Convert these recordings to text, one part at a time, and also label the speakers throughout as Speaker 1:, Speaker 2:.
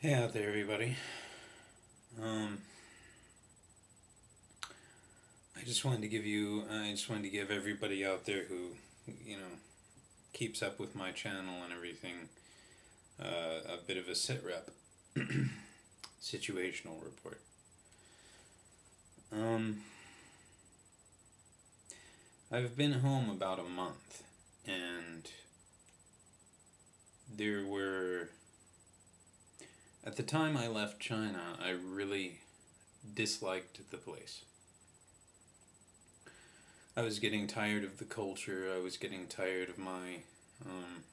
Speaker 1: Hey out there, everybody. Um, I just wanted to give everybody out there who, you know, keeps up with my channel and everything, a bit of a sit rep situational report. Um, I've been home about a month, and there were, at the time I left China, I really disliked the place. I was getting tired of the culture. I was getting tired of my um,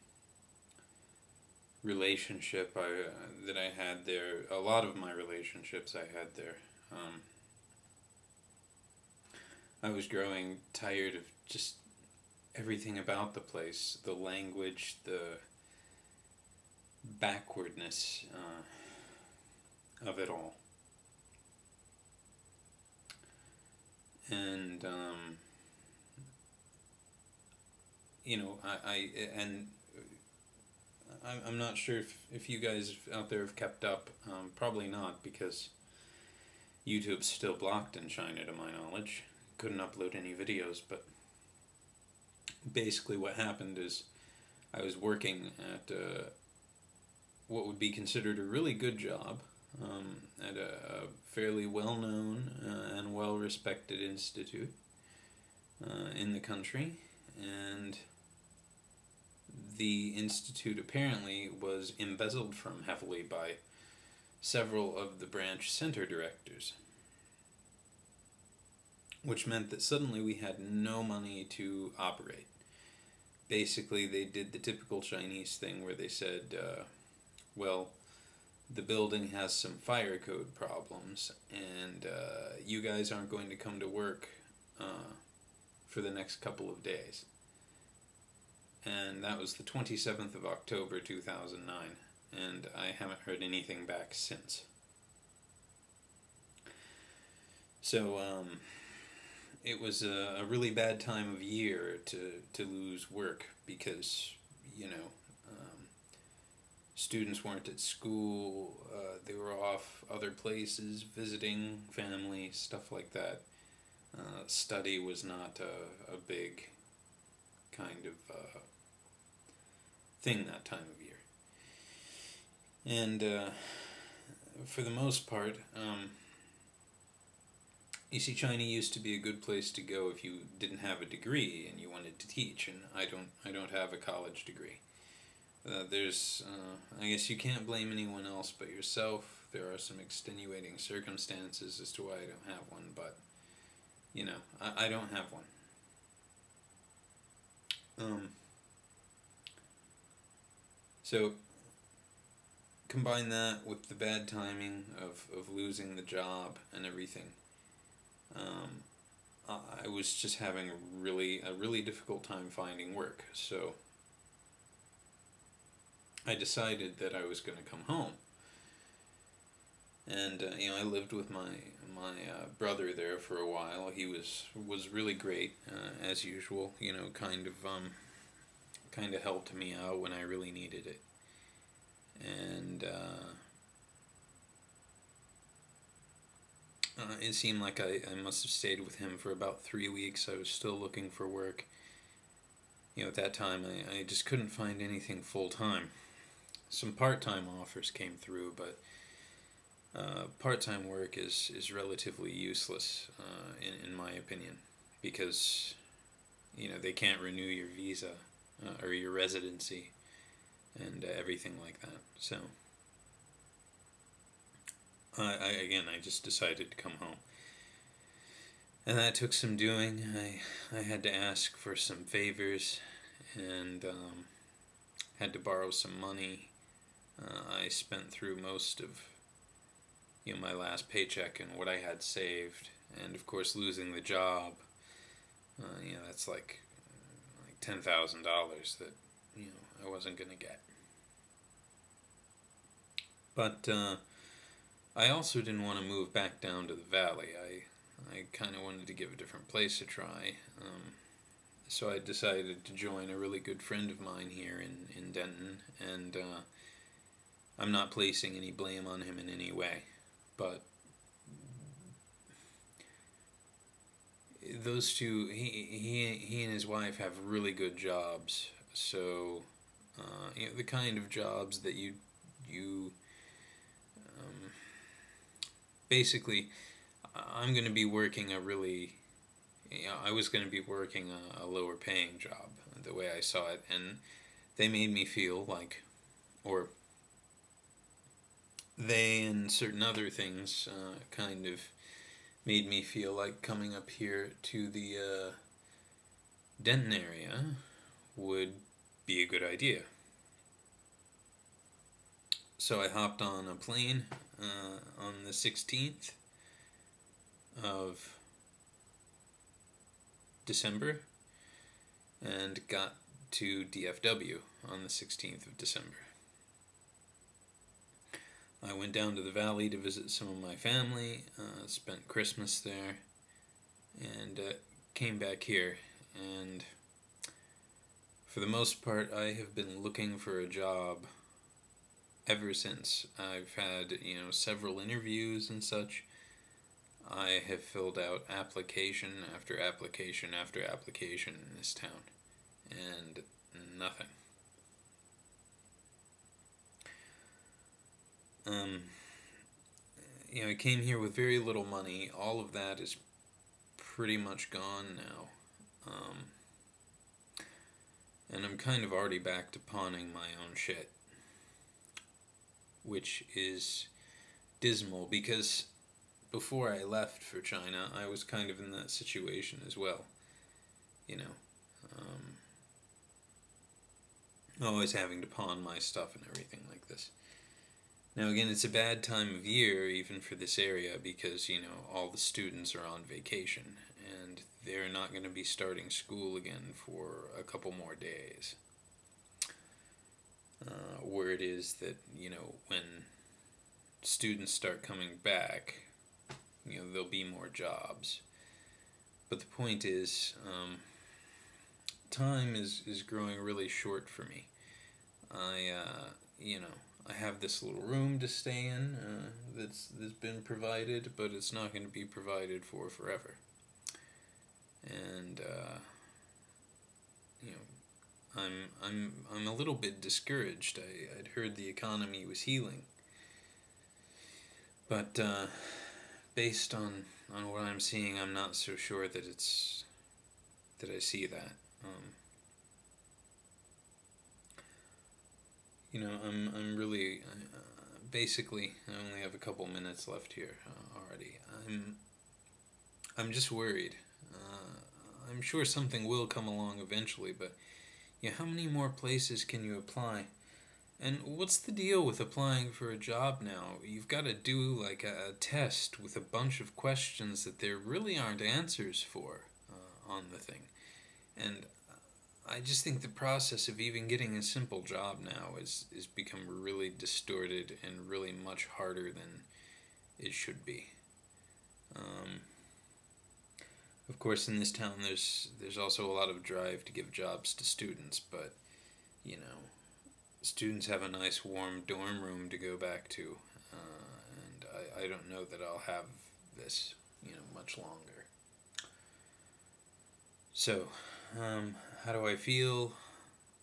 Speaker 1: relationship that I had there. A lot of my relationships I had there. I was growing tired of just everything about the place, the language, the backwardness of it all. And you know, I'm not sure if you guys out there have kept up. Probably not, because YouTube's still blocked in China, to my knowledge. Couldn't upload any videos, but basically what happened is I was working at what would be considered a really good job at a fairly well-known and well-respected institute in the country, and the institute apparently was embezzled from heavily by several of the branch center directors, which meant that suddenly we had no money to operate. Basically, they did the typical Chinese thing where they said, well, the building has some fire code problems, and you guys aren't going to come to work for the next couple of days. And that was the 27th of October 2009, and I haven't heard anything back since. So, it was a really bad time of year to lose work, because, you know, students weren't at school, they were off other places, visiting family, stuff like that. Study was not a big kind of thing that time of year. And for the most part, you see, China used to be a good place to go if you didn't have a degree and you wanted to teach, and I don't have a college degree. I guess you can't blame anyone else but yourself. There are some extenuating circumstances as to why I don't have one, but, you know, I don't have one. So, combine that with the bad timing of losing the job and everything. Um, I was just having a really difficult time finding work, so I decided that I was going to come home. And you know, I lived with my brother there for a while. He was really great, as usual. You know, kind of helped me out when I really needed it. And it seemed like I must have stayed with him for about 3 weeks. I was still looking for work. You know, at that time, I just couldn't find anything full time. Some part-time offers came through, but part-time work is relatively useless, in my opinion, because, you know, they can't renew your visa or your residency and everything like that. So I just decided to come home, and that took some doing. I had to ask for some favors, and had to borrow some money. I spent through most of, you know, my last paycheck and what I had saved, and of course losing the job. You know, that's like $10,000 that, you know, I wasn't gonna get. But I also didn't want to move back down to the valley. I kind of wanted to give a different place a try. So I decided to join a really good friend of mine here in Denton, and I'm not placing any blame on him in any way, but those two, he and his wife have really good jobs. So, the kind of jobs that you basically, I'm going to be working a really, I was going to be working a lower paying job, the way I saw it, and they made me feel like, or they and certain other things kind of made me feel like coming up here to the Denton area would be a good idea. So I hopped on a plane on the 16th of December and got to DFW on the 16th of December. I went down to the valley to visit some of my family, spent Christmas there, and came back here. And for the most part, I have been looking for a job ever since. I've had, several interviews and such. I have filled out application after application after application in this town, and nothing. I came here with very little money. All of that is pretty much gone now. And I'm kind of already back to pawning my own shit, which is dismal because before I left for China, I was kind of in that situation as well. Always having to pawn my stuff and everything like this. Now again, it's a bad time of year even for this area because, all the students are on vacation and they're not going to be starting school again for a couple more days. Word is that, when students start coming back, there'll be more jobs. But the point is, time is growing really short for me. I have this little room to stay in that's been provided, but it's not going to be provided for forever. And I'm a little bit discouraged. I'd heard the economy was healing, but based on what I'm seeing, I'm not so sure that I see that. I'm really basically I only have a couple minutes left here already. I'm just worried. I'm sure something will come along eventually, but how many more places can you apply? And what's the deal with applying for a job now? You've got to do like a test with a bunch of questions that there really aren't answers for on the thing. And I just think the process of even getting a simple job now is become really distorted and really much harder than it should be. Of course, in this town, there's also a lot of drive to give jobs to students, but students have a nice warm dorm room to go back to, and I don't know that I'll have this much longer. So, how do I feel?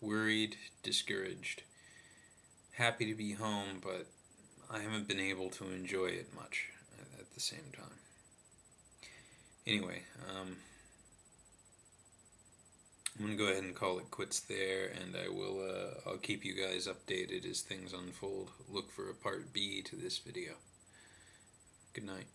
Speaker 1: Worried, discouraged, happy to be home, but I haven't been able to enjoy it much at the same time. Anyway, I'm going to go ahead and call it quits there, and I'll keep you guys updated as things unfold. Look for a part B to this video. Good night.